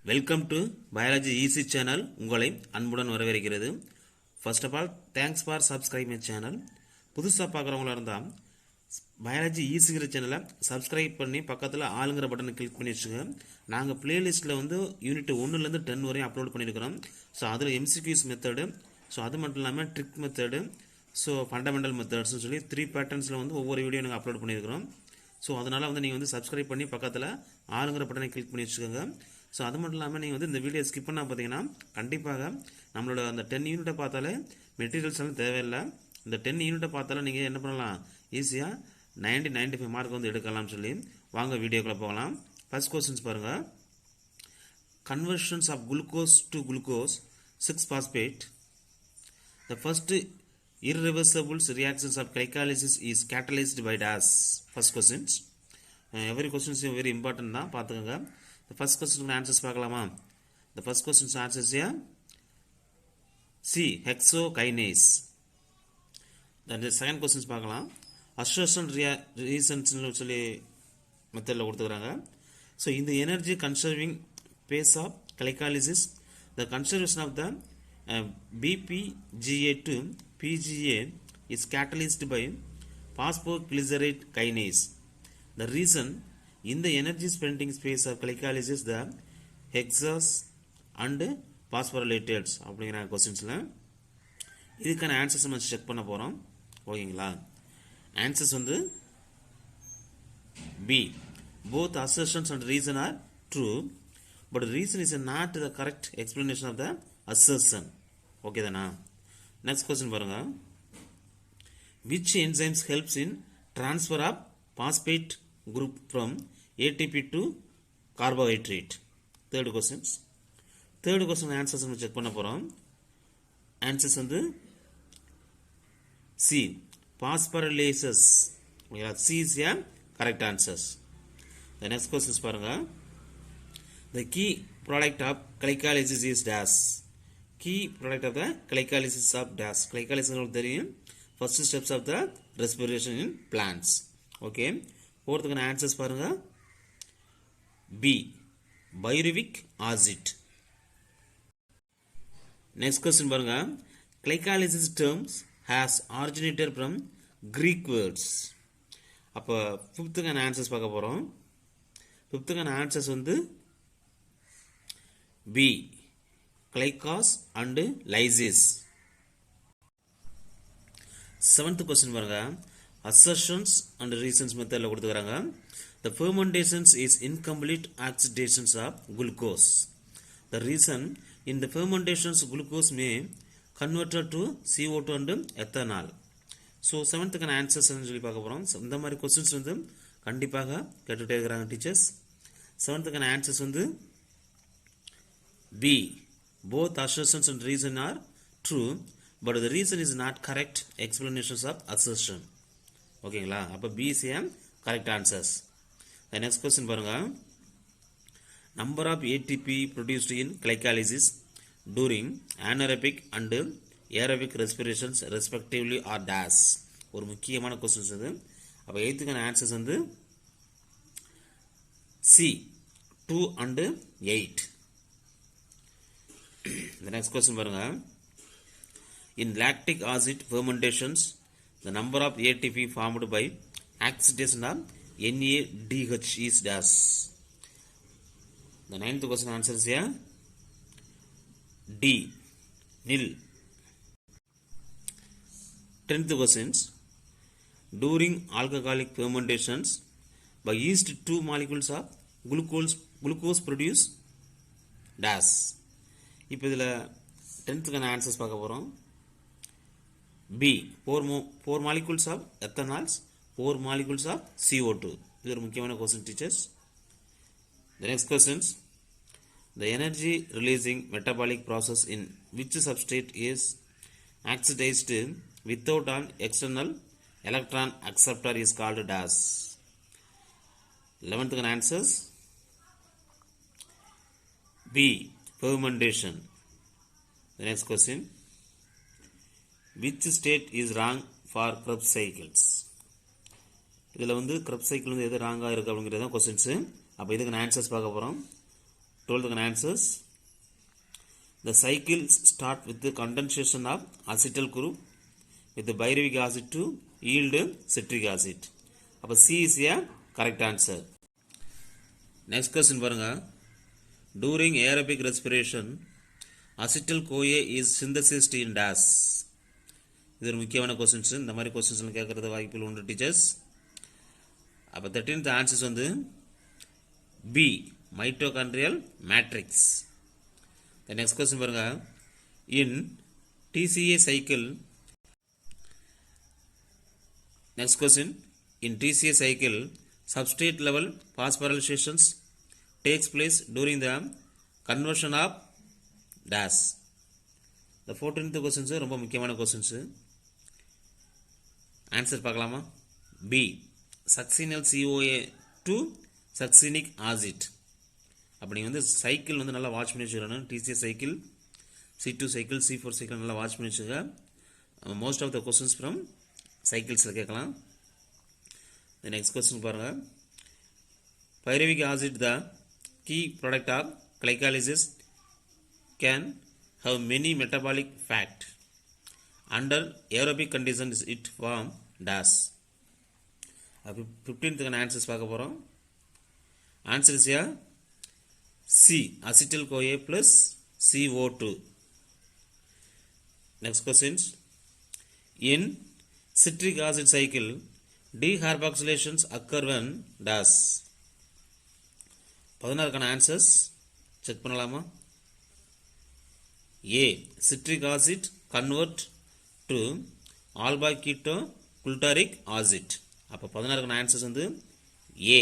Welcome to biology easy channel. உங்களை அன்புடன் வரவேற்கிறது. First of all thanks for subscribe my channel. புதுசாக பார்க்குறவங்களா இருந்தால் பயாலஜி ஈஸிங்கிற சேனலை சப்ஸ்கிரைப் பண்ணி பக்கத்தில் ஆளுங்கிற பட்டனை கிளிக் பண்ணி வச்சுங்க. நாங்கள் பிளேலிஸ்ட்டில் வந்து யூனிட் 1லேருந்து 10 வரையும் அப்லோட் பண்ணியிருக்கிறோம். ஸோ அதில் எம்சிக்யூஸ் மெத்தடு, ஸோ அது மட்டும் இல்லாமல் ட்ரிக் மெத்தடு, ஸோ ஃபண்டமெண்டல் மெத்தட்ஸ்னு சொல்லி 3 பேட்டர்ன்ஸில் வந்து ஒவ்வொரு வீடியோ நாங்கள் அப்லோட் பண்ணியிருக்கிறோம். ஸோ அதனால் வந்து நீங்கள் வந்து சப்ஸ்கிரைப் பண்ணி பக்கத்தில் ஆளுங்கிற பட்டனை கிளிக் பண்ணி வச்சுக்கோங்க. ஸோ அது மட்டும் இல்லாமல் நீங்கள் வந்து இந்த வீடியோ ஸ்கிப் பண்ணால் பார்த்தீங்கன்னா கண்டிப்பாக நம்மளோட அந்த 10 யூனிட்டை பார்த்தாலே மெட்டீரியல்ஸ் எல்லாம் தேவையில்லை. இந்த 10 யூனிட்டை பார்த்தாலே நீங்கள் என்ன பண்ணலாம், ஈஸியாக 95 மார்க் வந்து எடுக்கலாம்னு சொல்லி வாங்க வீடியோக்குள்ளே போகலாம். ஃபர்ஸ்ட் கொஸ்டின்ஸ் பாருங்கள். Conversions of glucose to glucose 6-phosphate. The first irreversible reactions of glycolysis is catalyzed by DAS. First questions. Every question is very important தான், பார்த்துக்கோங்க. The first question ஆன்சர்ஸ் பார்க்கலாமா? The first question's answers here C. Hexokinase. Then the second questions பார்க்கலாம். Assertion reasons சொல்லி மெத்தடில் கொடுத்துக்கிறாங்க. So இந்த energy conserving phase of glycolysis, the conservation of the BPGA to PGA is catalyzed by phosphoglycerate kinase. The reason in the energy spending space of glycolysis the hexas and phosphorylatates அப்படிங்கிற கொஸ்டின்ஸில் இதுக்கான answers நம்ம check பண்ண போகிறோம். ஓகேங்களா? Answers வந்து B. Both assertions and reason are true, but reason is not the correct explanation of the assertion. Okay தானா? Next question பாருங்க. Which enzymes helps in transfer of phosphate group from ATP to carbohydrate? Third question answers நம்ம check பண்ண போகிறோம். Answers வந்து C. Phosphorylases. C is a correct answers. The next questions பாருங்க. The key product of glycolysis is DAS. Key product of the glycolysis of DAS. Glycolysis உங்களுக்கு தெரியும், first steps of the respiration in plants. Okay. போகிறதுக்கான answers பாருங்க. B. Pyruvic acid. Next question பாருங்க. Glycolysis terms has originated from Greek words. அப்போ ஃபிஃப்த்துக்கான answers பார்க்க போகிறோம். ஃபிஃப்த்துக்கான answers வந்து B. Glycos and lysis. Seventh question பாருங்க. Assertions and reasons மெத்தடில் கொடுத்துக்கிறாங்க. The fermentations is incomplete oxidations of glucose. The reason in the fermentations glucose may converted to CO2 and ethanol. So செவன்த்துக்கான answers சொல்லி பார்க்க போகிறோம். இந்த மாதிரி கொஸ்டின்ஸ் வந்து கண்டிப்பாக கேட்டுகிட்டே இருக்கிறாங்க டீச்சர்ஸ். செவன்த்துக்கான ஆன்சர்ஸ் வந்து B. Both assertions and reason are true, but the reason is not correct explanations of assertion. ஓகேங்களா? அப்போ B is a correct answers. The next question பாருங்க. Number of ATP produced in glycolysis during anaerobic and aerobic respirations respectively are DAS. ஒரு முக்கியமான questions இது. அப்போ எயித்துக்கான answers வந்து C. 2 and 8. The next question பாருங்க. In lactic acid fermentations, the number of ATP formed by oxidation of NADH is DAS. The ninth question answer is here D. Nil. 10th questions. During alcoholic fermentations, by yeast 2 molecules of glucose produce DAS. இப்போ இதில் 10th answers பார்க்க போகிறோம். B. 4 molecules of ethanols, 4 molecules of CO2. இது ஒரு முக்கியமான question teachers. The next questions. The energy releasing metabolic process in which substrate is oxidized without an external electron acceptor is called DAS. 11th answers B. Fermentation. The next question. Which state is wrong for Krebs cycles? இதில் வந்து Krebs cycle வந்து எது ராங்காக இருக்குது அப்படிங்கிறது தான் questions. அப்போ இதுக்கு answers பார்க்க போகிறோம். 12th answers. The cycles start with the condensation of acetyl group with the pyruvic acid to yield citric acid. அப்போ C is a correct answer. Next question பாருங்க. During aerobic respiration, acetyl-CoA is synthesized in dash. இது ஒரு முக்கியமான questions. இந்த மாதிரி கொஸ்டின்ஸ்லாம் கேட்கறது வாய்ப்புகள் உண்டு டீச்சர்ஸ். அப்போ 13th ஆன்சர்ஸ் வந்து B, mitochondrial matrix. The next question பாருங்க. In TCA cycle, next question, in TCA cycle, substrate level phosphorylations takes place during the conversion of dash. The 14th questions ரொம்ப முக்கியமான questions. ஆன்சர் பார்க்கலாமா? B, succinyl CoA to succinic acid. அப்போ நீங்கள் வந்து cycle வந்து நல்லா watch பண்ணி வச்சுக்கணும். TCA cycle, C2 cycle, C4 cycle நல்லா வாட்ச் பண்ணி வச்சுக்க. Most of the questions from சைக்கிள்ஸில் கேட்கலாம். நெக்ஸ்ட் கொஸ்டின் பாருங்கள். Pyruvic acid the key product of glycolysis can have many metabolic fat. Under aerobic conditions it form dash. 15th answers பார்க்க போகிறோம். Answer is yeah C, acetyl-CoA plus CO2. Next questions. In citric acid cycle, decarboxylations occur when dash. 16th answers check பண்ணலாமா? A, citric acid convert to alba-keto-glutaric acid. அப்போ 16th answers வந்து A.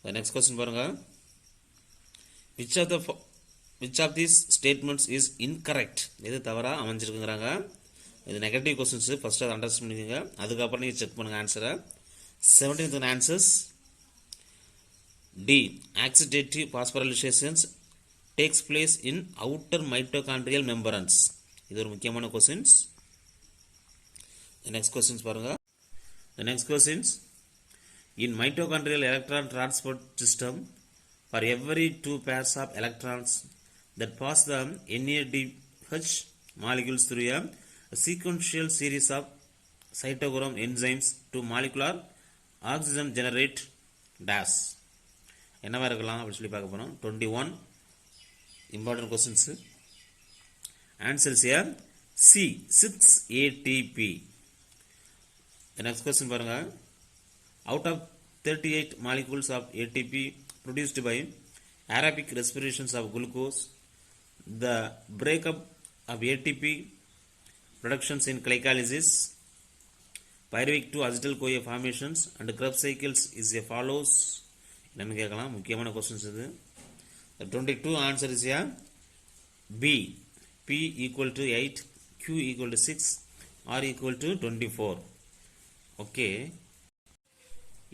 The next question பாருங்க. Which of these statements is incorrect? எது தவறா அமைஞ்சிருக்குங்கிறாங்க. இது negative questions. First அதை understand பண்ணிக்கோங்க. அதுக்கப்புறம் நீங்கள் செக் பண்ணுங்கள் ஆன்சரை. 17th answers D, oxidative phosphorylation takes place in outer mitochondrial membranes. இது ஒரு முக்கியமான கொஸ்டின்ஸ். நெக்ஸ்ட் கொஸ்டின்ஸ் பாருங்க. The next questions. In mitochondrial electron transport system, for every 2 pairs of electrons that pass the NADH molecules through a sequential series of cytochrome enzymes to molecular oxygen generate dash. என்னவா இருக்கலாம் அப்படி சொல்லி பார்க்க போகிறோம். 21 important questions. Answers here C, 6 ATP. The next question பாருங்க. Out of 38 molecules of ATP produced by aerobic respirations of glucose, the breakup of ATP productions in glycolysis, pyruvic to acetyl-CoA formations and Krebs cycles is a follows. என்னன்னு கேட்கலாம். முக்கியமான questions இது. 22 answer is yeah B, P equal to 8, Q equal to 6, R equal to 24. Okay.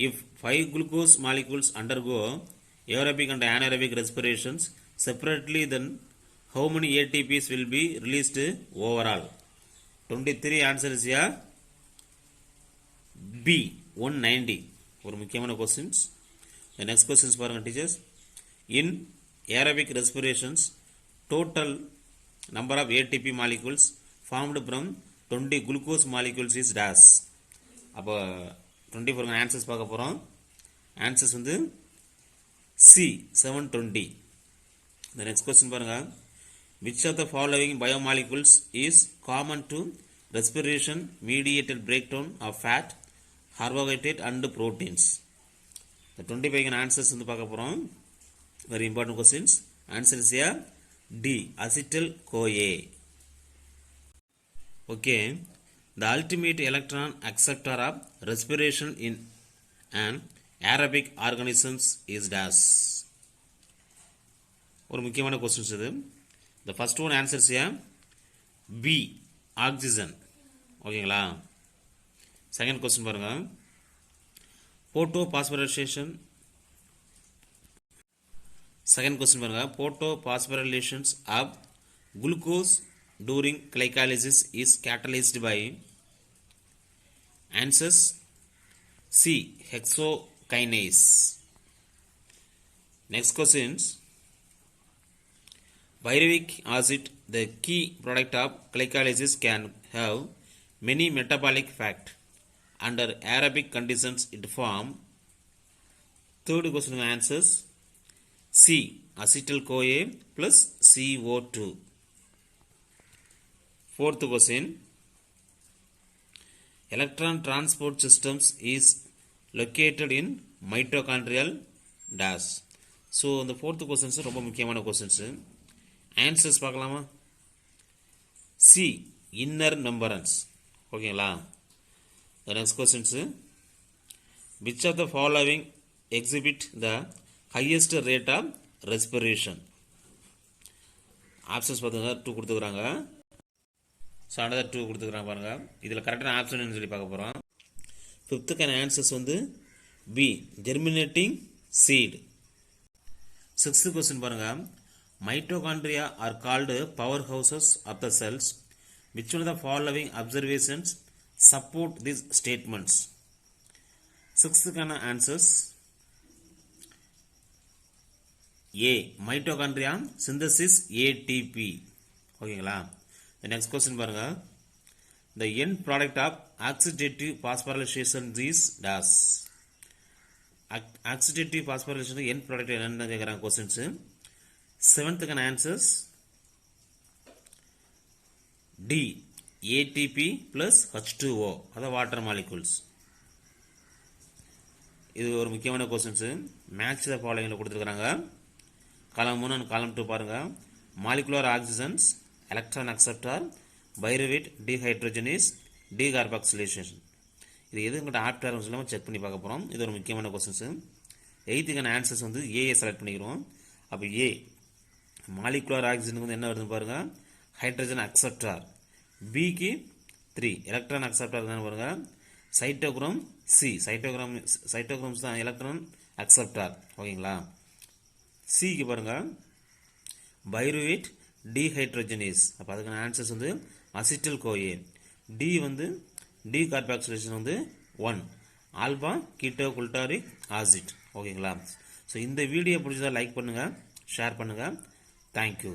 If 5 glucose molecules undergo aerobic and anaerobic respirations separately, then how many ATPs will be released overall? 23 answer is here B, 190. ஒரு முக்கியமான questions. The next questions பாருங்க teachers. In aerobic respirations, total number of ATP molecules formed from 20 glucose molecules is dash. அப்போ 24 answers பார்க்க போகிறோம். Answers வந்து C, 720. The next question பாருங்க. Which of the following biomolecules is common to respiration mediated breakdown of fat, carbohydrate and proteins? The 25 answers வந்து பார்க்க போகிறோம். Very important questions. Answer is here D, acetyl-CoA. Okay. The ultimate electron acceptor of respiration in an aerobic organisms is dash. ஒரு முக்கியமான questions இது. The first one answers here B, oxygen. ஓகேங்களா? Second question பாருங்க. Photophosphorylation. Second question பாருங்க. Photophosphorylation of glucose during glycolysis is catalyzed by. Answers C, hexokinase. Next questions. Pyruvic acid, the key product of glycolysis, can have many metabolic facts. Under aerobic conditions, it form. Third question answers C. Acetyl-CoA plus CO2. Fourth question. Electron transport systems is located in mitochondrial dash. So இந்த fourth questions ரொம்ப முக்கியமான questions. Answers பார்க்கலாமா? C. Inner membranes. ஓகேங்களா? Next questions. Which of the following exhibit the highest rate of respiration? Options பார்த்துங்க, 2 கொடுத்துக்கிறாங்க. So another 2 கொடுத்துக்கிறாங்க பாருங்கள். இதில் கரெக்டான ஆப்ஷன் சொல்லி பார்க்க போகிறோம். ஃபிஃப்த்துக்கான ஆன்சர்ஸ் வந்து B. Germinating seed. Sixth question பாருங்கள். Mitochondria are called power houses of the cells. Which one of the following observations support this statements? சிக்ஸ்த்துக்கான answers A. Mitochondria synthesis ATP. ஓகேங்களா? நெக்ஸ்ட் கொஸ்டின் பாருங்க. The end product of oxidative phosphorylation is dash. Oxidative phosphorylation end product என்னன்னு கேக்குறாங்க questions. 7th answers D. ATP plus H2O, அத water molecules. இது ஒரு முக்கியமான questions. Match the ஃபாலோயிங்ல கொடுத்திருக்காங்க. காலம் 1 and காலம் 2 பாருங்க. Molecular oxygens, electron acceptor, pyruvate, dehydrogenase, decarboxylation. இது எதுங்கிட்ட ஆப்டார் சொல்லாமல் செக் பண்ணி பார்க்க போகிறோம். இது ஒரு முக்கியமான கொஸ்டின்ஸு. 8th ஆன்சர்ஸ் வந்து ஏஏ செலக்ட் பண்ணிக்கிறோம். அப்போ ஏ மாலிகுலர் ஆக்சிஜனுக்கு வந்து என்ன வருதுன்னு பாருங்கள், ஹைட்ரஜன் அக்செப்டார். பிக்கு 3 எலக்ட்ரான் அக்செப்டார் தான் பாருங்கள். Cytochrome C. சைட்டோக்ரோம்ஸ் தான் எலக்ட்ரான் அக்செப்டார். ஓகேங்களா? சிக்கு பாருங்கள் பைருவேட், டீஹைட்ரோஜனேஸ். அப்போ அதுக்கான ஆன்சர்ஸ் வந்து அசிட்டில்-CoA. டி வந்து டீகார்பாக்சிலேஷன் வந்து 1 ஆல்பா கீட்டோ குல்டாரிக் ஆசிட். ஓகேங்களா? ஸோ இந்த வீடியோ பிடிச்சதா லைக் பண்ணுங்கள், ஷேர் பண்ணுங்கள். தேங்க்யூ.